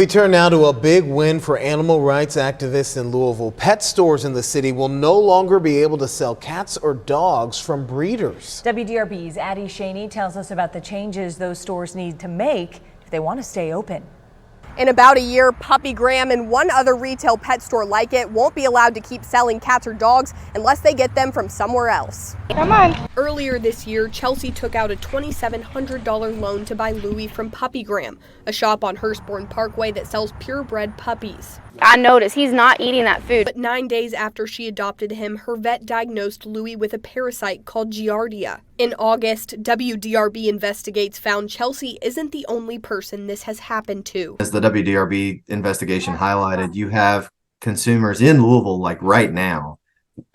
We turn now to a big win for animal rights activists in Louisville. Pet stores in the city will no longer be able to sell cats or dogs from breeders. WDRB's Addie Shaney tells us about the changes those stores need to make if they want to stay open. In about a year, Puppy Graham and one other retail pet store like it won't be allowed to keep selling cats or dogs unless they get them from somewhere else. Come on. Earlier this year, Chelsea took out a $2,700 loan to buy Louie from Puppy Graham, a shop on Hurstbourne Parkway that sells purebred puppies. I noticed he's not eating that food. But 9 days after she adopted him, her vet diagnosed Louie with a parasite called Giardia. In August, WDRB Investigates found Chelsea isn't the only person this has happened to. As the WDRB investigation highlighted, you have consumers in Louisville, like right now,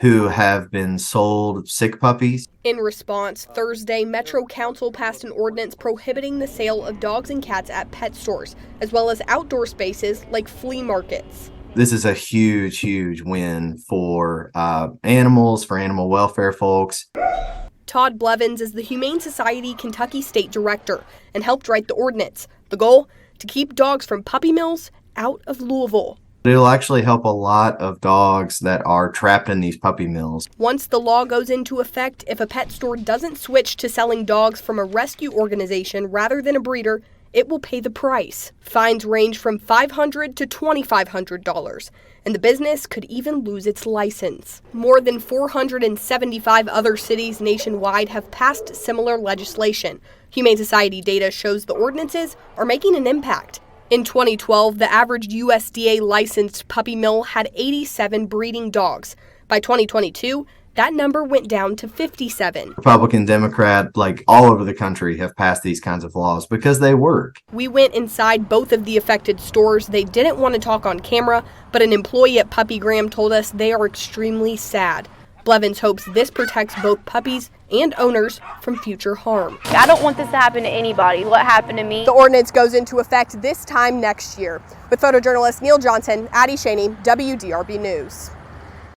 who have been sold sick puppies. In response, Thursday, Metro Council passed an ordinance prohibiting the sale of dogs and cats at pet stores, as well as outdoor spaces like flea markets. This is a huge, huge win for animals, for animal welfare folks. Todd Blevins is the Humane Society Kentucky State Director and helped write the ordinance. The goal? To keep dogs from puppy mills out of Louisville. It'll actually help a lot of dogs that are trapped in these puppy mills. Once the law goes into effect, if a pet store doesn't switch to selling dogs from a rescue organization rather than a breeder, it will pay the price. Fines range from $500 to $2,500, and the business could even lose its license. More than 475 other cities nationwide have passed similar legislation. Humane Society data shows the ordinances are making an impact. In 2012, the average USDA licensed puppy mill had 87 breeding dogs. By 2022, that number went down to 57. Republican, Democrat, like all over the country have passed these kinds of laws because they work. We went inside both of the affected stores. They didn't want to talk on camera, but an employee at Puppy Graham told us they are extremely sad. Blevins hopes this protects both puppies and owners from future harm. I don't want this to happen to anybody. What happened to me? The ordinance goes into effect this time next year. With photojournalist Neil Johnson, Addie Shaney, WDRB News.